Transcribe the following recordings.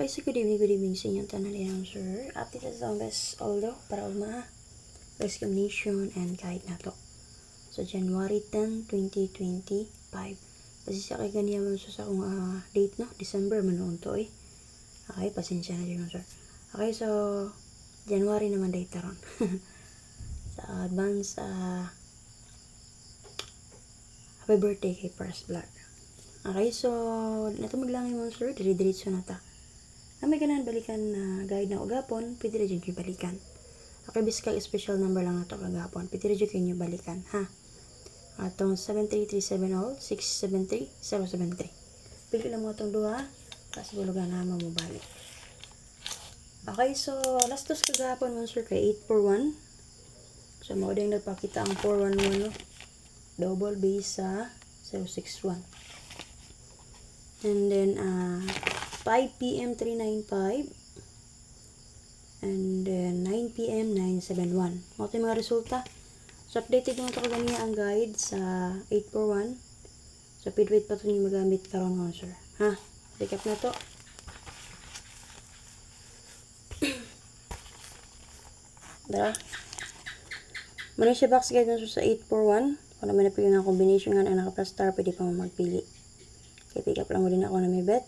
Okay, so good evening sa inyong tanan yan, sir. Update sa best although para uma discrimination and guide nato. So, January 10, 2025. Kasi sa kay ganyan man sa akong date, no? December man noon to, eh. Okay, pasensya na dyan, sir. Okay, so, January naman date taron. Sa advance, happy birthday kay First Blood. Okay, so, nato maglangay mo, sir. Dire-diretso na ta. Na may ganahan balikan na guide na ugapon, pwede rin yung balikan. Okay, biskag special number lang na ito kagapon. Pwede rin yung balikan, ha? Atong 73370-673-073. Pili lang mo itong duha, kasi bulugan naman mo balik. Okay, so, last dos kagapon mo, sir, kay 841. So, mauding nagpakita ang 411, no? Double base sa 061. And then, 5 p.m. 395 and then 9 p.m. 971. Mga ito yung mga resulta. So, updated naman ito kagania ang guide sa 841. So, feedweight pa ito yung magamit karon mo, sir. Ha? Recap na ito. Dara. Muna siya box guide na sa 841. Kung naman napili ng combination nga na naka-plus star, pwede pa mo magpili. Okay, pick up lang mo din ako na may bet.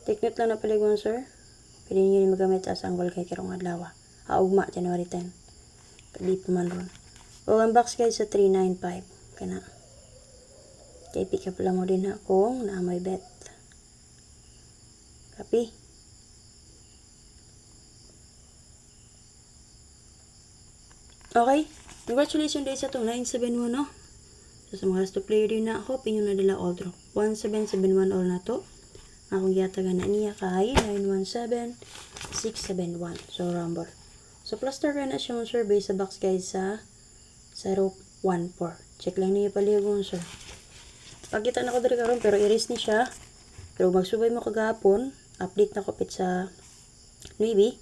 Take note lang na paligwan, sir. Pwede nyo rin magamit sa angle kay karong adlaw. Haugma, January 10. Pwede pa man ron. O ang box guide sa 395. Kana. Okay, pick up lang mo din ako na may bet. Copy. Okay. Congratulations guys sa itong 971, no? So, sa mga last player din na ako, pinyo na dala all draw. 1771 all na to. Akong giyatagan na niya kay 917671. So, rumble. So, plaster ka na siya mo, sir, base sa box guys sa 014. Check lang niya paligong, sir. Pagkita na ko dari karon pero erase ni siya. Pero magsubay mo kagapon, update na kopit sa Navy.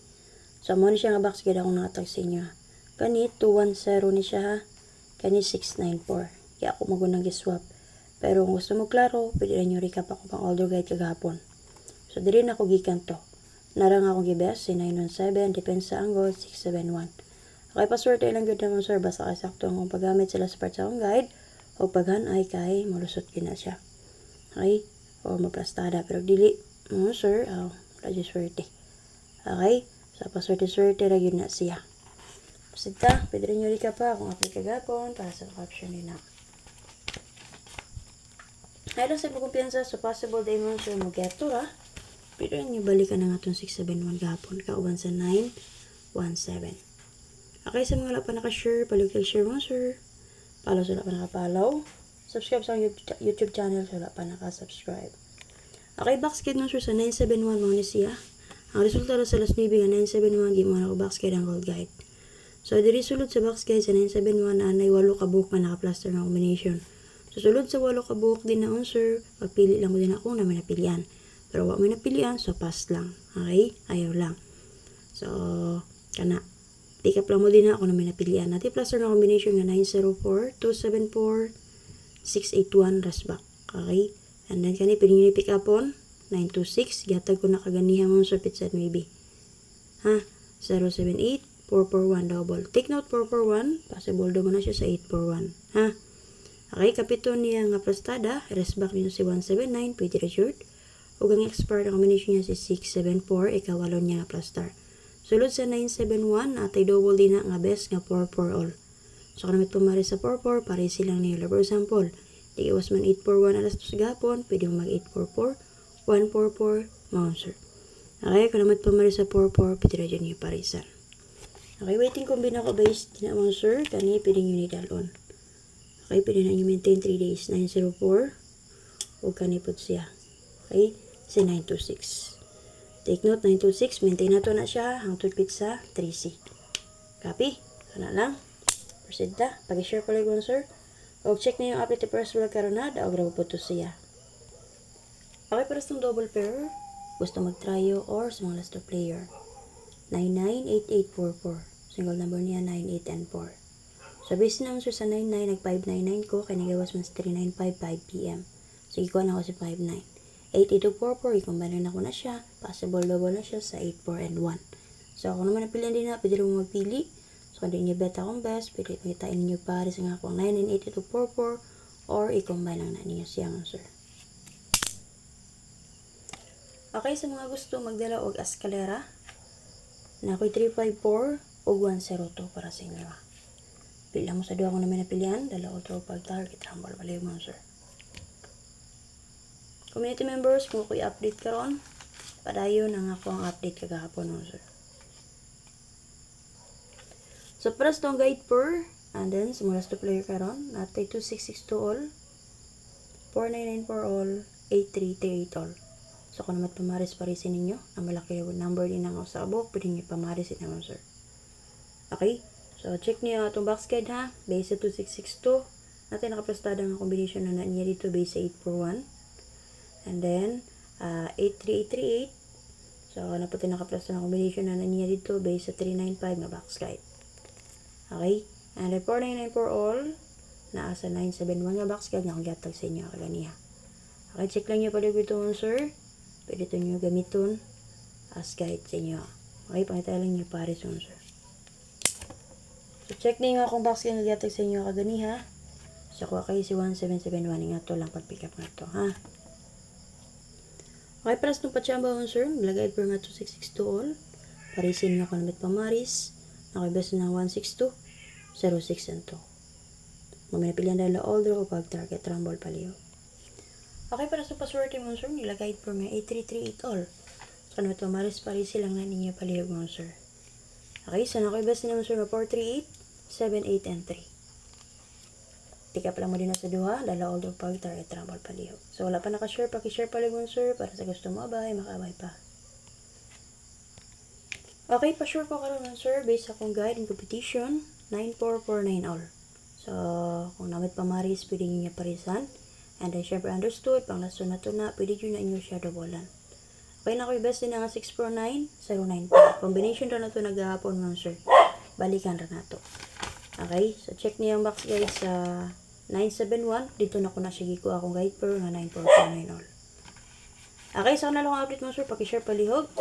So, mo ni siya nga box guide akong nakatag sa inyo. Kani 210 ni siya, ha. Kani 694. Kaya ako magunang giswap. Pero kung gusto mo klaro, pwede rin yung recap ako pang older guide kagapon. So, diri na ako gikan to. Narang akong gibes, si 917, depensa angle, 671. Okay, paswerte lang good naman, sir. Basta kasakto akong paggamit sila sa part sa akong guide. O paghanay kay, malusot gina siya. Okay? O maplastada. Pero dili, sir, wala dyan swerte. Okay? So, paswerte-swerte ra yun na siya. Pasita, pwede rin yung recap pa kung apply kagapon para sa caption din na. Ayun sa kumpiyansa so possible day mo sir mo get to ra. Pero yung balikan na nga itong 671 gapon. Kauban sa 917. Okay, sa mga wala pa naka-share, palig-share mo sir. Follow sa wala pa naka-follow. Subscribe sa YouTube channel sa wala pa naka-subscribe. Okay, box guide mo sir sa 971 mo ni siya. Ang resulta na sa last nibig nga 971 gimo na ko box guide ang gold guide. So, diri sulod sa box guide sa 971 na nay 8 ka buhok nga naka-plaster na combination. Susulod sa 8 ka buhok din na sir, pagpili lang mo din ako na may napilian. Pero wag may napilian, so pass lang. Okay? Ayaw lang. So, kana. Pick up lang mo din ako na may napilian. Nati plaster na combination nga 904, 274, 681, rasback. Okay? And then, kani, pwede nyo pick up on 926. Gatag ko na kaganihan mo sa pizza maybe. Ha? 078, 441 double. Take note 441. Possible do mo na siya sa 841. Ha? Okay, kapito niya nga plastada, resback niya si 179, pwede resort. O ang expert, ang combination niya si 674, ikawalon niya nga plastar. Sulod sa 971, atay double din na nga best nga 4-4 all. So, kung namin pumari sa 4-4, pare silang nila. For example, di iwas man 841 alas 2 gapon, pwede mo mag 844, 144, monster. Okay, kung naman pumari sa 4-4, pwede rin niya parisan. Okay, waiting kombina ko base, di na monster, kani pwede nyo ni dalon. Okay, pwede na nyo maintain 3 days. 904. Huwag kanipot siya. Okay, si 926. Take note, 926. Maintain na to na siya. Hangtod pizza, 3C. Copy? Kana lang. Proceed ta. Pag-share ko lang sir. O check na yung update first vlog karon na. Daog na po to siya. Okay, para sa double pair. Gusto mag-tryo or sa mga last player. 998844. Single number niya, 98 and 4. So, base naman sir sa 99, nag-599 ko, kaya nagawas mas 395, 5 p.m. Sige ko na ako si 59. 8244, i-combine na ko na siya. Possible double na siya sa 84 and 1. So, kung naman napilihan din na, pwede rin mo magpili. So, kung hindi nyo bet akong best, pwede pangitain ninyo pares nga akong 9 and 8244 or i-combine lang na ninyo siya, sir. Okay, sa mga gusto magdala og eskalera, na ako'y 354 o 102 para sa inyo. Pili mo sa duwa ko namin napilihan, dala ko ito pag target rumble, baliw mo, sir. Community members, kung ako'y update karon, padayon ang ako ang update kagahapon mo, sir. So, para sa itong guide per, and then, sa mga to player karon, natay 2662 all, 4994 all, 8338 all. So, kung naman pamaris-parisin ninyo, ang malaki number din ang sa abok, pwede nyo pamarisin naman, sir. Okay? So, check niyo itong box guide, ha? Base sa 2662. Natin nakaprostada ng combination na niya dito, base sa 841. And then, 83838. So, naputin nakaprostada ng combination na niya dito, base sa 395 na box guide. Okay? And then, 4994 all, na sa 971 nga box guide, nga kung gatag sa inyo, kaganiha. Okay, check lang nyo pala ito, sir. Pwede ito nyo gamiton as guide sa inyo. Okay, pakita lang nyo pares yun, sir. So, check na yung akong box yung nagatag sa inyo kaganiha. So, kuha kayo si 1771. Nga ito lang pag-pick up na ito, ha? Okay, para sa itong pachamba yun, sir. Lagay po nga 2662 all. Parisin nyo kanamit pamaris. Nakibas na 162, 06 and 2. Maminapilihan dahil all draw o pag-target rumble paliyo. Okay, para sa password mo, sir, nilagay po may 8338 all. So, ano ito, maris-paris silang na ninyo palihog mo, sir. Okay, so nakibas na naman, sir, na 438, 78, and 3. Pick up lang mo din na sa duha, dala all draw pag-target rumble palihog. So, wala pa nakashare, pakishare palihog mo, sir, para sa gusto mo, abay, makabay pa. Okay, pa-sure ko karon, sir, based sa akong guide in competition, 9449 all. So, kung namit pamaris, pwede nyo niya parisan. And then, syempre understood, pang laso na to na, pwede nyo na inyo siya dobolan. Okay na ko yung best din nga 649, 095. Combination ra na to naghahapon mo, sir. Balikan ra na to. Okay, so check niyo yung box guide sa 971. Dito na ko na siya giko akong guide per nga 9449 all. Okay, so na lang ang update mo, sir. Pakishare palihog.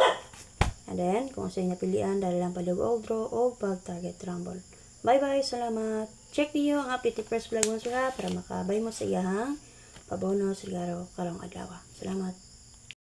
And then, kung sa inyo napilian, dahil lang palihog all draw o pag-target rumble. Bye-bye, salamat. Check niyo ang update first vlog mo, sir, para makabay mo sa iyahang pabono sigaro karong adlaw. Salamat.